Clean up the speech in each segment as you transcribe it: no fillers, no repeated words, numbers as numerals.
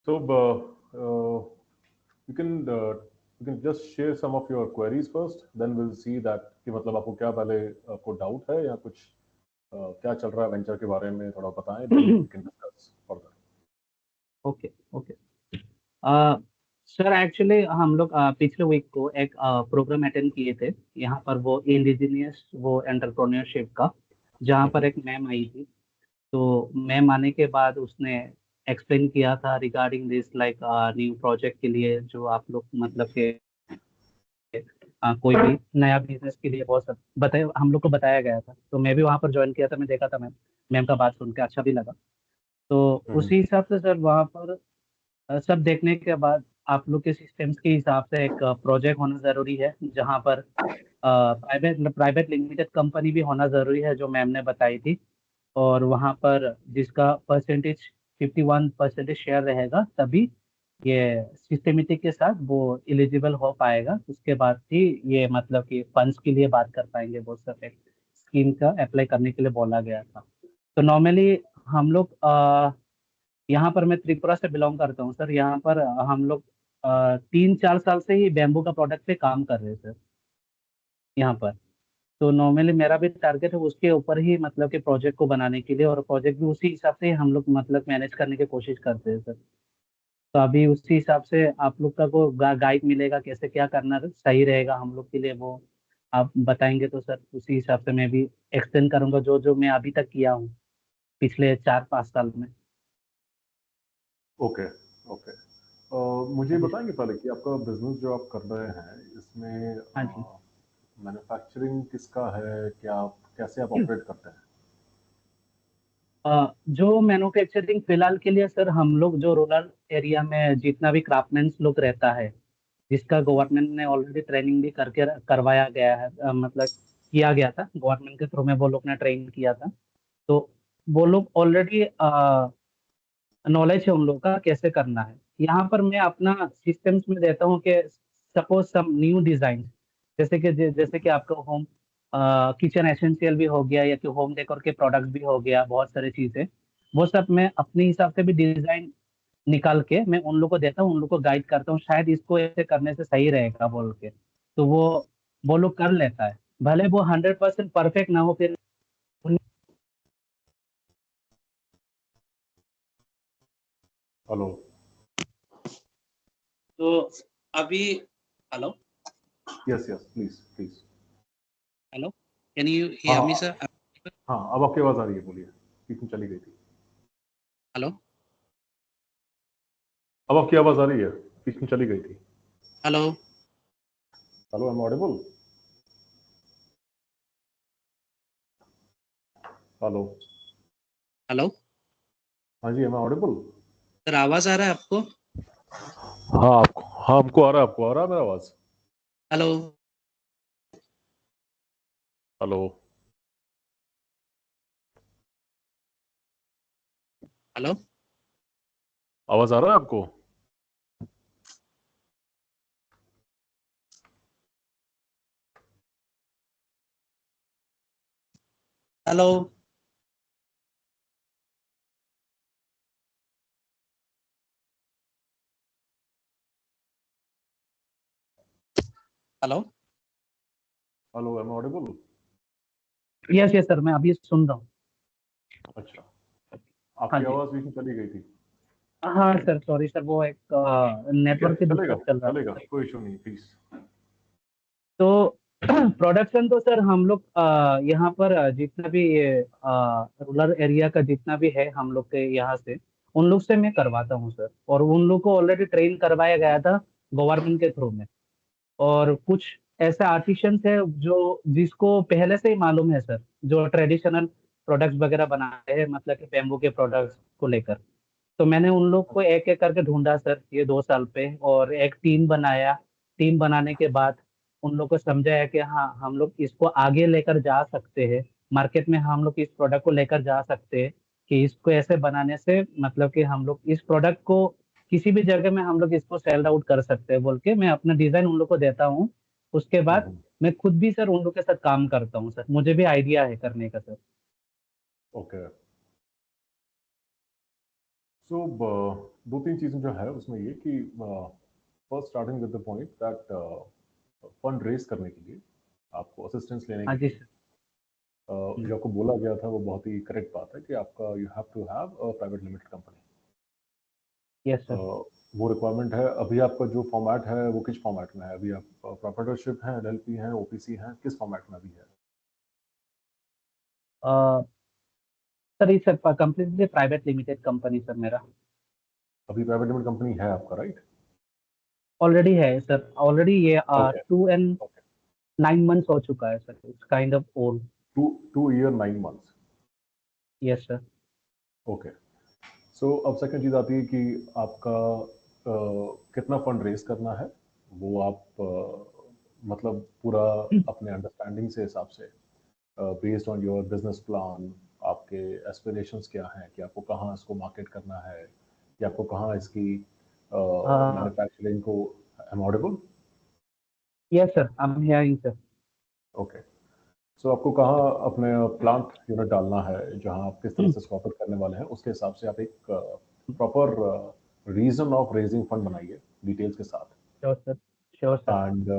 So you can just share some of your queries first, then we'll see that कि मतलब आपको क्या पहले आपको डाउट है या कुछ क्या चल रहा है वेंचर के बारे में थोड़ा बताएं, then we can discuss further. Okay okay. Sir actually हम लोग पिछले वीक को एक प्रोग्राम अटेंड किए थे यहाँ पर, वो इंडिजिनियस वो एंटरप्रेन्योरशिप का, जहाँ पर एक मैम आई थी। तो मैम आने के बाद उसने एक्सप्लेन किया था regarding this like new project के लिए, जो आप लोग मतलब के कोई भी नया बिजनेस के लिए बहुत सब बताए, हम लोग को बताया गया था। तो मैं भी वहाँ पर ज्वाइन किया था, मैं देखा था मैम, मैम का बात सुन के अच्छा भी लगा। तो उसी हिसाब से सर वहाँ पर सब देखने के बाद आप लोग के सिस्टम्स के हिसाब से एक प्रोजेक्ट होना जरूरी है, जहाँ पर प्राइवेट प्राइवेट लिमिटेड कंपनी भी होना जरूरी है, जो मैम ने बताई थी। और वहाँ पर जिसका परसेंटेज 51% शेयर रहेगा, तभी ये सिस्टमेटिक के साथ वो एलिजिबल हो पाएगा। उसके बाद ही ये मतलब कि फंड्स के लिए बात कर पाएंगे, वो सब एक स्कीम का अप्लाई करने के लिए बोला गया था। तो नॉर्मली हम लोग यहाँ पर, मैं त्रिपुरा से बिलोंग करता हूँ सर, यहाँ पर हम लोग 3-4 साल से ही बैम्बू का प्रोडक्ट पे काम कर रहे हैं सर यहाँ पर। तो नॉर्मली मेरा भी टारगेट है उसके ऊपर ही, मतलब कि प्रोजेक्ट को बनाने के लिए, और प्रोजेक्ट भी उसी हिसाब से ही हम लोग मतलब मैनेज करने की कोशिश करते हैं सर। तो अभी उसी हिसाब से आप लोग का को गाइड मिलेगा कैसे क्या करना सही रहेगा हम लोग के लिए, वो आप बताएंगे तो सर उसी हिसाब से मैं भी एक्सटेंड करूंगा जो जो मैं अभी तक किया हूँ पिछले 4-5 साल में। Okay okay. मुझे हाँ जी बताएंगे पहले कि आपका बिजनेस जो आप कर रहे हैं इसमें हाँ जी। मैन्युफैक्चरिंग किसका है, क्या कैसे आप ऑपरेट करते हैं? जो मैन्युफैक्चरिंग फिलहाल के लिए सर, हम लोग जो रूरल एरिया में जितना भी क्राफ्टमैन लोग रहता है, जिसका गवर्नमेंट ने ऑलरेडी ट्रेनिंग भी करके करवाया गया है, मतलब किया गया था गवर्नमेंट के थ्रू में, वो लोग ने ट्रेन किया था। तो वो लोग ऑलरेडी नॉलेज है उन लोगों का कैसे करना है। यहाँ पर मैं अपना सिस्टम्स में देता हूँ कि सपोज सम न्यू डिजाइन, जैसे कि आपका होम किचन एसेंशियल भी हो गया, या कि होम डेकोर के प्रोडक्ट भी हो गया, बहुत सारी चीजें, वो सब मैं अपने हिसाब से भी डिजाइन निकाल के मैं उन लोग को देता हूँ, उन लोग को गाइड करता हूँ, शायद इसको ऐसे करने से सही रहेगा बोल के। तो वो लोग कर लेता है, भले वो 100% परफेक्ट ना हो फिर। हेलो। तो अभी, hello yes yes, please please. Hello, can you हाँ हियर मी हाँ सर? हाँ, अब आपकी आवाज आ रही है, बोलिए। बीच में चली गई थी। हेलो अब आपकी आवाज आ रही है, बीच में चली गई थी। Hello hello, am audible? Hello. Hello हाँ जी, एम ऑडिबल? सर, आवाज आ रहा है आपको? हाँ आपको, हाँ हमको आ रहा है, आपको आ रहा है मेरा आवाज? Hello hello. हेलो आवाज आ रहा है आपको? Hello hello. Hello, M audible? Yes yes sir, मैं अभी सुन रहा हूँ। अच्छा, हाँ आपकी जी। आवाज बीच में चली गई थी। हाँ सर, सॉरी सर, वो एक ठीक है, नेटवर्क की चलेगा दिक्कत चल रहा चलेगा, था। कोई इशू नहीं, प्लीज। तो प्रोडक्शन तो सर हम लोग यहाँ पर जितना भी ये रूरल एरिया का जितना भी है हम लोग के यहाँ से, उन लोग से मैं करवाता हूँ सर। और उन लोग को ऑलरेडी ट्रेन करवाया गया था गवर्नमेंट के थ्रू में। और कुछ ऐसे आर्टिशियंस है जो जिसको पहले से ही मालूम है सर, जो ट्रेडिशनल प्रोडक्ट्स वगैरह बनाते हैं, मतलब कि बेम्बू के प्रोडक्ट्स को लेकर। तो मैंने उन लोग को एक एक करके ढूंढा सर ये 2 साल पे, और एक टीम बनाया। टीम बनाने के बाद उन लोग को समझाया कि हाँ, हम लोग इसको आगे लेकर जा सकते हैं, मार्केट में हम लोग इस प्रोडक्ट को लेकर जा सकते हैं, कि इसको ऐसे बनाने से मतलब कि हम लोग इस प्रोडक्ट को किसी भी जगह में हम लोग इसको सेल आउट कर सकते हैं बोल के मैं अपना डिजाइन उन लोग को देता हूँ। उसके बाद मैं खुद भी सर उन लोग के साथ काम करता हूँ सर, मुझे भी आइडिया है करने का सर। ओके। सो दो तीन चीजें जो है उसमें ये कि first starting with the point that fund raise करने के लिए आपको असिस्टेंस लेने हाँ के जी लिए सर। जो आपको बोला गया था वो बहुत ही करेक्ट बात है कि आपका you have to have a private limited company. Yes sir. वो रिक्वायरमेंट है। अभी आपका जो फॉर्मेट है वो किस फॉर्मेट में है? अभी आप प्रोप्राइटरशिप है, एलएलपी है, ओपीसी है, किस फॉर्मेट में अभी है? सर ये sir completely private limited company sir मेरा। अभी प्राइवेट लिमिटेड कंपनी है आपका, राइट? ऑलरेडी है सर, ऑलरेडी ये ओके 2 and 9 months हो चुका है sir, it's kind of old. 2 year 9 months। Yes sir. Okay. So अब सेकंड चीज आती है कि आपका कितना फंड रेज करना है। वो आप मतलब पूरा अपने अंडरस्टैंडिंग से हिसाब से based on your business plan, आपके एस्पिरेशंस क्या हैं कि आपको कहाँ इसको मार्केट करना है कि आपको कहाँ इसकी मैन्युफैक्चरिंग को। Am audible? Yes sir, I am hearing sir. Okay. So आपको कहाँ अपने प्लांट यूनिट डालना है, जहाँ आप किस तरह से इसको ऑपरेट करने वाले हैं, उसके हिसाब से आप एक proper reason of raising fund बनाइए डिटेल्स के साथ। Sure sir, sure sir. And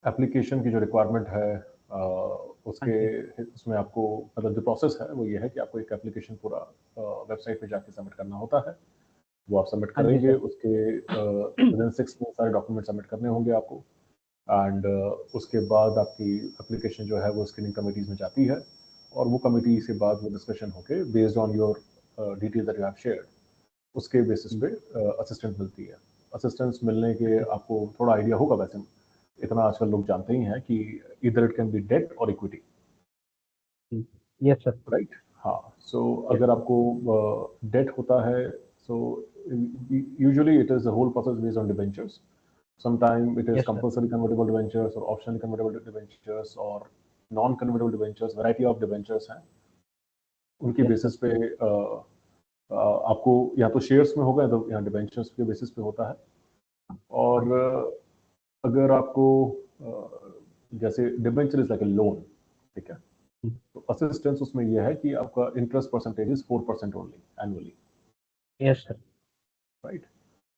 application की जो रिक्वायरमेंट है हाँ उसके जी। उसमें आपको मतलब जो प्रोसेस है वो ये है कि आपको एक एप्लीकेशन पूरा वेबसाइट पे जाके सबमिट करना होता है। वो आप सबमिट हाँ जी करेंगे, सर। उसके विदिन 6 मंथ सारे डॉक्यूमेंट सबमिट करने होंगे आपको। एंड उसके बाद आपकी एप्लीकेशन जो है वो स्क्रीनिंग कमिटीज में जाती है, और वो कमिटी से बाद वो डिस्कशन होके based on your detail that you have shared, उसके बेसिस पे असिस्टेंट मिलती है। असिस्टेंस मिलने के आपको थोड़ा आइडिया होगा, वैसे इतना आजकल लोग जानते ही हैं कि इधर इट कैन बी डेट और इक्विटी, यस सर। राइट? हाँ। सो यस अगर सर। आपको डेट होता है, so usually it is the whole process based on debentures. Sometime it is yes sir. compulsory convertible debentures or optionally convertible debentures or non-convertible debentures, variety of debentures हैं। उनकी yes sir. Basis पे आपको या तो shares में होगा या तो यहाँ डिबेंचर्स के बेसिस पे होता है। और अगर आपको जैसे debenture is like a loan, ठीक है, तो असिस्टेंस उसमें यह है कि आपका interest percentage is 4% only annually, yes sir. Right?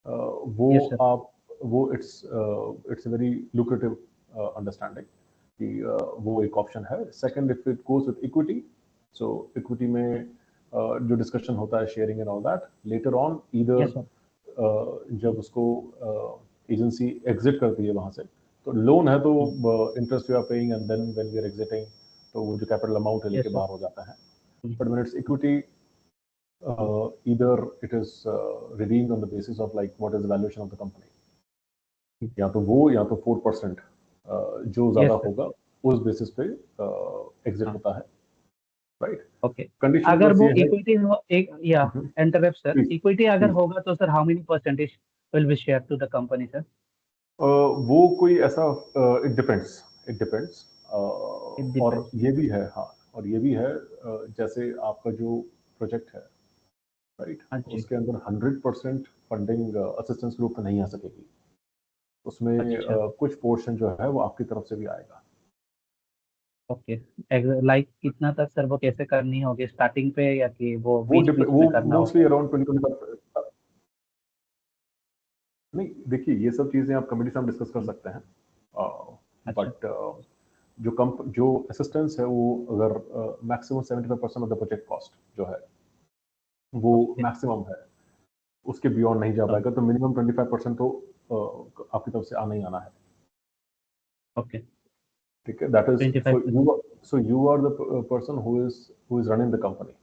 वो यस सर। आप वो इट्स वेरी लुक्रेटिव अंडरस्टैंडिंग कि वो एक ऑप्शन है। Second, if it goes with equity, so equity में जो डिस्कशन होता है sharing and all that later on, yes either sir. जब उसको एजेंसी एग्जिट करती है वहां से, तो लोन है तो interest you are paying and then when we are exiting तो वो जो कैपिटल अमाउंट है लेके यस सर। बाहर हो जाता है। But when it's equity, either it is redeemed on the basis of like what is the valuation of the company, या तो वो या तो 4% जो ज्यादा यस सर। होगा उस बेसिस पे एग्जिट हाँ। होता है, राइट? ओके। कंडीशन अगर बस वो ये है। इक्विटी हो एक या इंटरप्ट सर, प्लीज इक्विटी अगर प्लीज। होगा तो sir how many percentage will be share to the company sir? वो कोई ऐसा इट डिपेंड्स इट और डिपेंड्स। ये भी है, हाँ, और ये भी है जैसे आपका जो प्रोजेक्ट है, राइट, हाँ जी। उसके अंदर 100% फंडिंग असिस्टेंस ग्रुप में नहीं आ सकेगी। उसमें अच्छा। कुछ पोर्शन जो है वो आपकी तरफ से भी आएगा। ओके। लाइक कितना तक सर वो कैसे करनी होगी, स्टार्टिंग पे या कि वो बीच बीच वो में करना मोस्टली होगा? अराउंड 20-25। नहीं, देखिए ये सब चीजें आप कमेटी से हम डिस्कस कर सकते हैं, अच्छा। बट जो असिस्टेंस है वो अगर maximum 75% of the project cost जो है वो ओके। मैक्सिमम है, उसके बियॉन्ड नहीं जा पाएगा, तो मिनिमम 25% तो आपकी तरफ से आना ही आना है, ओके। ठीक है? That is 25%। So you are the person who is running the company,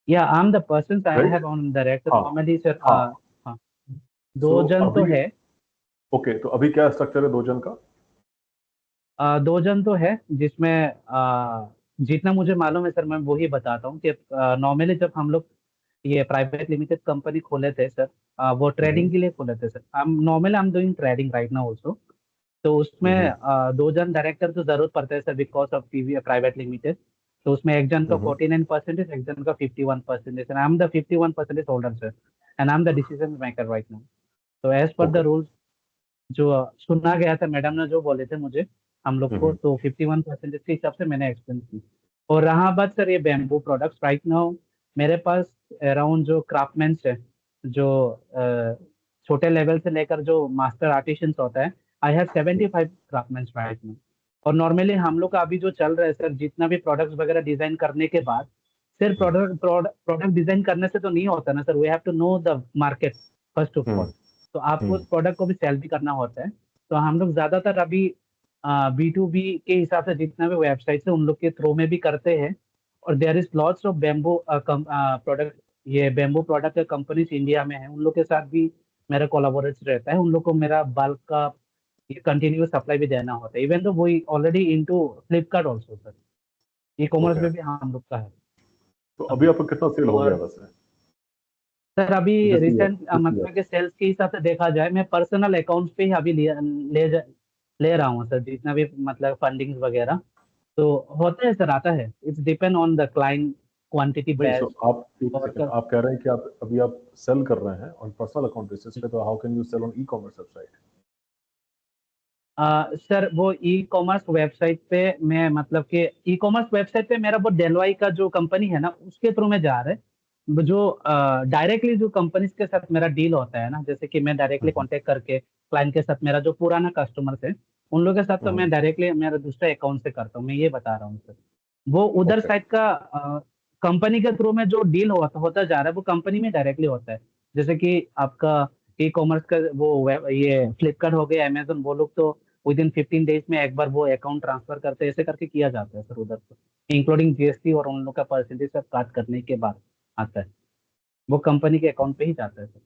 या I am the person, I right? Have on director हाँ नॉर्मली सर। हाँ। हाँ। सो 2 जन तो अभी है। ओके, तो अभी क्या स्ट्रक्चर है 2 जन का? 2 जन तो है जिसमें जितना मुझे मालूम है सर मैं वही बताता हूँ कि नॉर्मली जब हम लोग ये प्राइवेट लिमिटेड कंपनी खोले थे सर, वो ट्रेडिंग के लिए खोले थे sir. I am doing trading right now also. तो उसमें 2 जन डायरेक्टर तो जरूरत पड़ता है sir because of PV private limited. तो उसमें एक जन का 49%, एक जन का 51%, I am the 51% holder sir, and I am the decision maker right now. तो as per the okay. Rules जो सुना गया था, मैडम ने जो बोले थे मुझे हम लोग को, तो 51% के हिसाब से मैंने एक्सपेंस की। और रहा बात सर ये बैम्बू प्रोडक्ट्स, राइट नाउ मेरे पास अराउंड जो क्राफ्टमैन्स है जो छोटे लेवल से लेकर जो मास्टर आर्टिशियंस होता है, I have 75 craftsman right now. और नॉर्मली हम लोग का अभी जो चल रहा है सर, जितना भी प्रोडक्ट्स वगैरह डिजाइन करने के बाद, सिर्फ प्रोडक्ट डिजाइन करने से तो नहीं होता ना sir, we have to know the market first of all. तो आपको उस प्रोडक्ट को भी सेल भी करना होता है। तो हम लोग ज्यादातर अभी B2B के हिसाब से जितना भी वेबसाइट है उन लोग के थ्रू में भी करते हैं। और there is lots of bamboo product, ये बेम्बू प्रोडक्ट कंपनीज इंडिया में है, उन लोग के साथ भी मेरा कोलाबोरेट रहता है। उन लोग को मेरा बल्क का ये कंटिन्यूस सप्लाई भी देना होता है, इवन तो वो already into Flipkart also sir, e commerce okay, में भी हम लोग का है तो अभी अभी। आपका कितना सेल हो गया और वैसे? सर अभी this year, recent this year. मतलब के सेल्स के हिसाब से देखा जाए, मैं पर्सनल अकाउंट पे ही अभी ले रहा हूँ सर, जितना भी मतलब फंडिंग वगैरह तो होता है सर, आता है। It's depend on the client quantity नहीं, सो बेस्ड। आप एक और सेकंड, आप कह रहे हैं कि आप अभी आप सेल कर रहे हैं ऑन पर्सनल अकाउंट बेसिस पे, तो how can you sell on e commerce website? Sir वो ई कॉमर्स वेबसाइट पे मैं मतलब कि ई कॉमर्स वेबसाइट पे मेरा वो डेलवाई का जो कंपनी है ना, उसके थ्रू में जा रहा है। वो जो डायरेक्टली जो कंपनीज के साथ मेरा डील होता है ना, जैसे कि मैं डायरेक्टली कांटेक्ट करके क्लाइंट के साथ, मेरा जो पुराना कस्टमर्स है उन लोगों के साथ तो मैं डायरेक्टली मेरा दूसरे अकाउंट से करता हूँ, मैं ये बता रहा हूँ सर। वो उधर ओके, साइड का कंपनी के थ्रू में जो डील होता जा रहा है वो कंपनी में डायरेक्टली होता है। जैसे कि आपका ई कॉमर्स का वो ये फ्लिपकार्ट हो गया, अमेजन, वो लोग तो विद इन 15 डेज में एक बार वो अकाउंट ट्रांसफर करते हैं, ऐसे करके किया जाता है सर उधर तो, इंक्लूडिंग GST और उन लोग का परसेंटेज सब काट करने के बाद आता है, वो कंपनी के अकाउंट पे ही जाता है सर।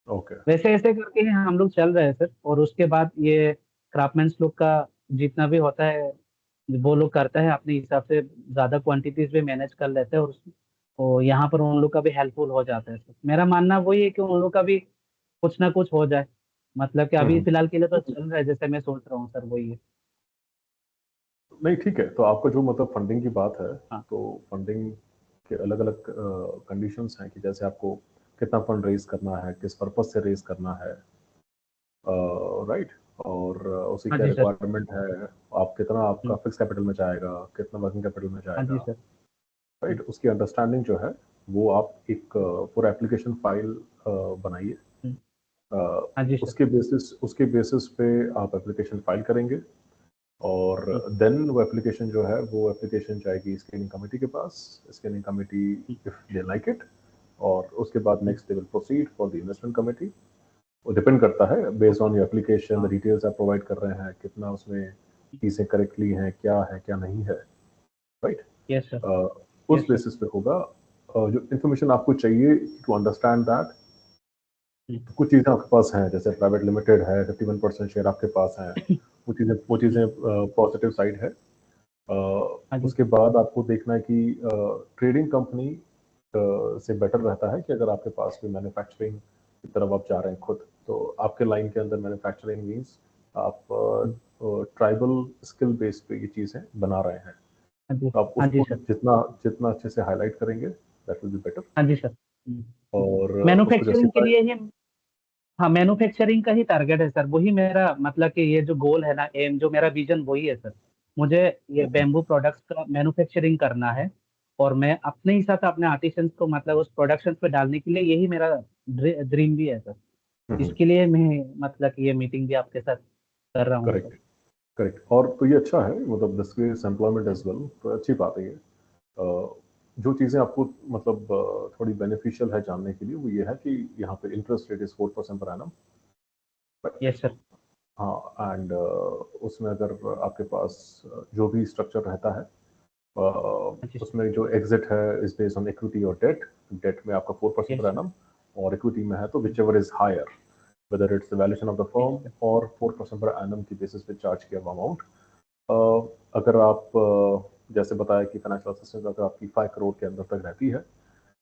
ओके। वैसे ऐसे करके ही हम लोग चल रहे हैं सर। और उसके बाद ये क्राफ्टमैन्स लोग का जितना भी होता है वो लोग करता है अपने हिसाब से, ज्यादा क्वांटिटीज भी मैनेज कर लेते हैं। और यहाँ पर उन लोग का भी हेल्पफुल हो जाता है सर। मेरा मानना वही है कि उन लोग का भी कुछ ना कुछ हो जाए, मतलब कि अभी हम्म। फिलहाल के लिए तो चल रहा है जैसे मैं सोच रहा हूँ सर, वही है। नहीं, ठीक है, तो आपका जो मतलब फंडिंग की बात है, हाँ तो फंडिंग के अलग अलग कंडीशंस हैं कि जैसे आपको कितना फंड रेज करना है, किस पर्पज से रेज करना है, राइट, और उसकी हाँ क्या जी सर। रिक्वायरमेंट है, आप कितना आपका हम्म, फिक्स कैपिटल में जाएगा, कितना वर्किंग कैपिटल में हाँ जी जाएगा, सर। राइट, उसकी अंडरस्टैंडिंग जो है वो आप एक पूरा एप्लीकेशन फाइल बनाइए। हम्म, अ, हाँ जी सर। उसके बेसिस पे आप एप्लीकेशन फाइल करेंगे, और हम्म, देन वो एप्लीकेशन जो है वो एप्लीकेशन जाएगी स्क्रीनिंग कमेटी के पास। Screening committee, hmm, if they like it, और उसके बाद hmm, next they will proceed for the investment committee. वो डिपेंड करता है बेस्ड ऑन योर एप्लीकेशन, हाँ डिटेल्स आप प्रोवाइड कर रहे हैं, कितना उसमें चीज़ें करेक्टली हैं, क्या नहीं है, राइट। Yes sir. उस यस सर। बेसिस पे होगा। जो इन्फॉर्मेशन आपको चाहिए टू अंडरस्टैंड दैट, हम्म, कुछ चीज़ें आपके पास हैं, जैसे प्राइवेट लिमिटेड है, 51% शेयर आपके पास हैं, वो चीज़ें पॉजिटिव साइड है। हाँ जी उसके सर। बाद आपको देखना है कि ट्रेडिंग कंपनी से बेटर रहता है कि अगर आपके पास कोई मैन्युफैक्चरिंग की तरफ आप जा रहे हैं खुद, तो आपके लाइन के अंदर मैन्युफैक्चरिंग मीन्स आप हम्म, ट्राइबल स्किल बेस पे ये चीज़ें बना रहे हैं, हाँ जी। तो आप हाँ जी उसको सर। जितना जितना अच्छे से हाईलाइट करेंगे, दैट विल बी बेटर। हाँ जी सर। और उसको मैन्युफैक्चरिंग के जस्टिफाई। लिए ही, हाँ मैन्युफैक्चरिंग का ही टारगेट है सर, वही मेरा मतलब कि ये जो गोल है ना, एम जो मेरा विजन वही है सर। मुझे ये बेम्बू प्रोडक्ट्स का मैन्युफैक्चरिंग करना है। और मैं अपने ही साथ अपने आर्टिसंस को मतलब उस प्रोडक्शन पे डालने के लिए यही मेरा ड्रीम भी है सर। इसके लिए मैं मतलब कि ये मीटिंग भी आपके साथ कर रहा हूँ सर। करेक्ट, करेक्ट, और तो ये अच्छा है, मतलब this creates employment as well, तो अच्छी बात है ये। जो चीज़ें आपको मतलब थोड़ी बेनिफिशियल है जानने के लिए, वो ये है कि यहाँ पे interest rate is 4% per annum. Yes sir. हाँ, एंड उसमें अगर आपके पास जो भी स्ट्रक्चर रहता है, हाँ जी सर। उसमें जो एग्जिट है इज बेस्ड ऑन इक्विटी और डेट। डेट में आपका 4% यस पर सर। एनम, और इक्विटी में है तो whichever is higher, whether it's the valuation of the ठीक फर्म, है। और 4% पर एनम की बेसिस पे चार्ज किया हुआ अमाउंट। अगर आप जैसे बताया कि फाइनेंशियल असिस्टेंस अगर आपकी 5 करोड़ के अंदर तक रहती है,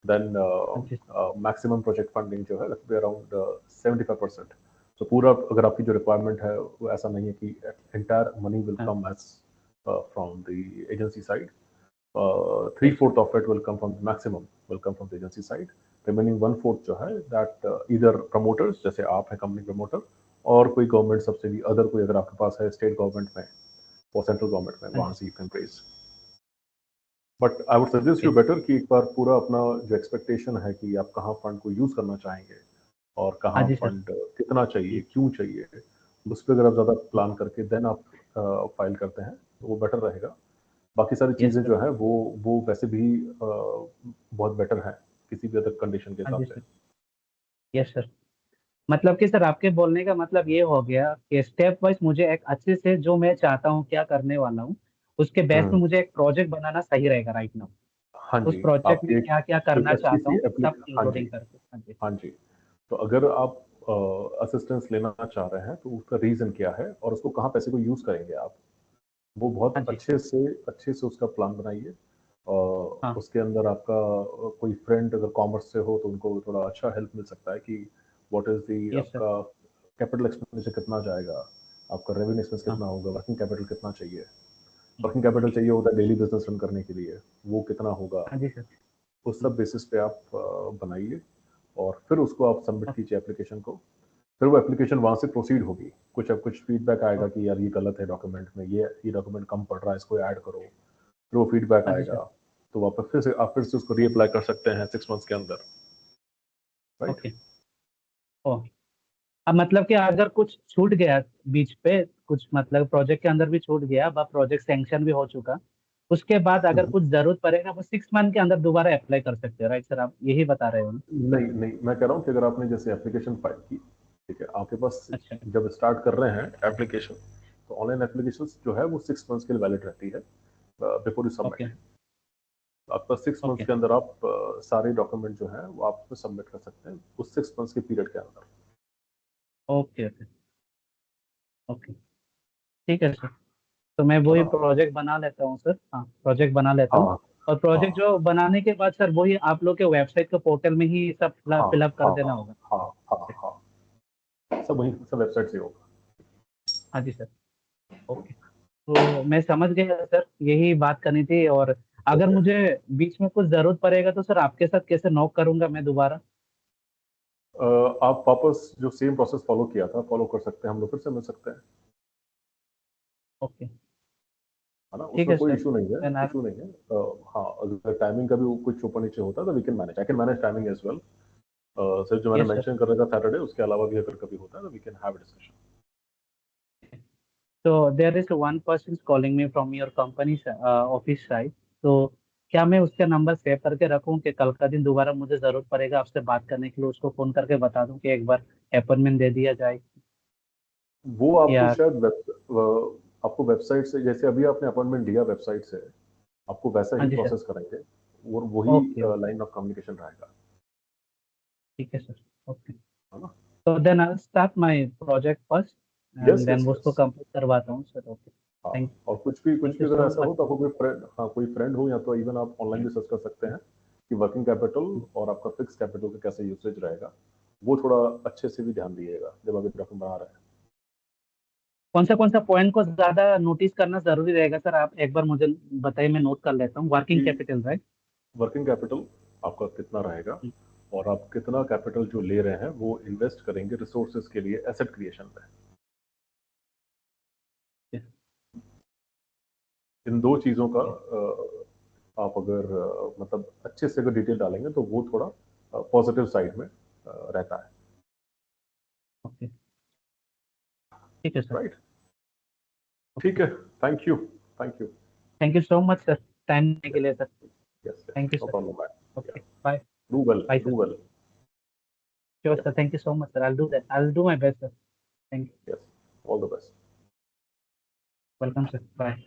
देन हाँ जी सर। मैक्सिमम प्रोजेक्ट फंडिंग जो है अराउंड 75%। तो पूरा अगर आपकी जो रिक्वायरमेंट है वो ऐसा नहीं है कि एंटायर मनी विल हाँ come as from the agency side. Three yes sir. Fourth of it will come from maximum will come from the agency side. Remaining 1/4 जो है दैट इधर प्रमोटर्स जैसे आप हैं कंपनी प्रमोटर, और कोई गवर्नमेंट सब्सिडी अदर कोई अगर आपके पास है स्टेट गवर्नमेंट में और सेंट्रल गवर्नमेंट में, हाँ वहां जी। से you can raise. But I would suggest you better कि एक बार पूरा अपना जो एक्सपेक्टेशन है कि आप कहाँ फंड को यूज करना चाहेंगे और हाँ कहाँ जी सर। फंड कितना चाहिए, क्यों चाहिए, उस पर अगर आप ज़्यादा प्लान करके देन आप फाइल करते हैं तो वो बेटर रहेगा। बाकी सारी यस चीज़ें सर। जो है वो वैसे भी बहुत बेटर हैं किसी भी अदर कंडीशन के हाँ हिसाब जी से। सर। Yes sir. मतलब कि सर आपके बोलने का मतलब ये हो गया कि स्टेप वाइज मुझे एक अच्छे से जो मैं चाहता हूँ क्या करने वाला हूँ उसके बेस में हम्म, मुझे एक प्रोजेक्ट बनाना सही रहेगा राइट नाउ। हाँ उस जी, प्रोजेक्ट में आपकी क्या क्या एक करना अच्छी चाहता सी हूँ एप्लीक सब हाँ जी, इंक्लूडिंग करके। हाँ जी। हाँ जी। तो अगर आप असिस्टेंस लेना चाह रहे हैं तो उसका रीज़न क्या है और उसको कहाँ पैसे को यूज़ करेंगे आप, वो बहुत हाँ जी। अच्छे से उसका प्लान बनाइए। हाँ। उसके अंदर आपका कोई फ्रेंड अगर कॉमर्स से हो तो उनको थोड़ा अच्छा हेल्प मिल सकता है कि what is the yes sir. आपका कैपिटल एक्सपेंडिचर कितना जाएगा, आपका रेवेन्यू एक्सपेंस हाँ। कितना होगा, वर्किंग कैपिटल कितना चाहिए। वर्किंग कैपिटल चाहिए होता है डेली बिजनेस रन करने के लिए, वो कितना होगा, हाँ जी सर। उस सब बेसिस पे आप बनाइए और फिर उसको आप सबमिट कीजिए एप्लीकेशन को। फिर वो एप्लीकेशन वहाँ से प्रोसीड होगी, कुछ फीडबैक आएगा कि यार ये गलत है डॉक्यूमेंट में, ये डॉक्यूमेंट कम पड़ रहा है, इसको ऐड करो। फिर वो फीडबैक हाँ जी सर। आएगा तो आप फिर से उसको रीअप्लाई कर सकते हैं 6 मंथ्स के अंदर, राइट। ओके। ओ, अब मतलब कि अगर कुछ छूट गया बीच पे कुछ मतलब प्रोजेक्ट के अंदर भी छूट गया अब प्रोजेक्ट सैंक्शन भी हो चुका उसके बाद अगर कुछ जरूरत पड़ेगा वो 6 मंथ के अंदर दोबारा अप्लाई कर सकते हैं राइट सर आप यही बता रहे हो ना? नहीं नहीं, मैं कह रहा हूँ कि अगर आपने जैसे एप्लीकेशन फाइल की, ठीक है, आपके पास अच्छा। जब स्टार्ट कर रहे हैं एप्लीकेशन, तो ऑनलाइन एप्लीकेशन जो है वो 6 मंथ्स के लिए वैलिड रहती है बिफोर यू ओके। सबमिट। आपका 6 मंथ्स ओके। के अंदर आप सारे डॉक्यूमेंट जो है वो आप उसमें सबमिट कर सकते हैं उस 6 मंथ्स के पीरियड के अंदर। ओके। ओके। ओके। ठीक है सर। तो मैं है वही ना? प्रोजेक्ट बना लेता हूँ सर। हाँ प्रोजेक्ट बना लेता हूँ। हाँ और प्रोजेक्ट हाँ जो बनाने के बाद सर वही आप लोग के वेबसाइट के पोर्टल में ही सब हाँ फिलअप कर हाँ देना हाँ होगा। हाँ हाँ हाँ, सब वही सब वेबसाइट से होगा। हाँ जी सर। ओके। तो मैं समझ गया सर यही बात करनी थी और अगर ओके। मुझे बीच में कुछ जरूरत पड़ेगा तो सर आपके साथ कैसे नॉक करूंगा मैं दोबारा? आप वापस जो सेम प्रोसेस फॉलो किया था फॉलो कर सकते हैं, हम लोग फिर से मिल सकते हैं, ओके। है ना, ठीक उसमें है कोई सर। इशू नहीं है, देन आई इशू नहीं है। हाँ, अगर टाइमिंग का भी कुछ ऊपर नीचे होता है तो we can manage, I can manage timing as well. सिर्फ जो मैंने यस सर। मेंशन कर रखा सैटरडे, उसके अलावा भी अगर कभी होता है तो we can have a discussion. तो there is one person calling me from your company office side. तो क्या मैं उसका नंबर सेव करके रखूं कि कल का दिन दोबारा मुझे जरूरत पड़ेगा आपसे बात करने के लिए उसको फोन करके बता दूं कि एक बार अपॉइंटमेंट दे दिया जाए? वो आपको या शायद आपको वेबसाइट से, जैसे अभी आपने अपॉइंटमेंट लिया वेबसाइट से, आपको वैसा हाँ ही जी सर। प्रोसेस करेंगे और वही okay. Okay. Line of communication रहेगा, ठीक है सर। ओके। है ना। तो then I start my project first yes and then yes वो उसको यस। कंप्लीट करवाता हूँ सर। ओके। हाँ, थैंक और कुछ थैंक यू भी अगर सो ऐसा मच हो तो सर। आपको कोई फ्रेंड, हाँ कोई फ्रेंड हो या तो इवन आप ऑनलाइन भी सर्च कर सकते हैं कि वर्किंग कैपिटल और आपका फिक्स कैपिटल का कैसे यूसेज रहेगा, वो थोड़ा अच्छे से भी ध्यान दीजिएगा जब आप डॉक्यूमेंट बना रहे हैं। कौन सा पॉइंट को ज्यादा नोटिस करना जरूरी रहेगा सर आप एक बार मुझे बताइए मैं नोट कर लेता हूँ वर्किंग कि कैपिटल राइट? वर्किंग कैपिटल आपका कितना रहेगा और आप कितना कैपिटल जो ले रहे हैं वो इन्वेस्ट करेंगे रिसोर्सेज के लिए एसेट क्रिएशन में। इन दो चीज़ों का आप अगर मतलब अच्छे से अगर डिटेल डालेंगे तो वो थोड़ा पॉजिटिव साइड में रहता है, ओके। ठीक है सर। राइट। ठीक ओके। है, thank you, thank you. Thank you so much sir time देने के यस लिए sir. Yes yes, thank you no sir. Problem ma'am, yeah okay bye. Do well, bye sir. Do well. Sure yeah sir thank you so much sir I do that I do my best sir. Thank you. Yes, all the best. Welcome sir bye.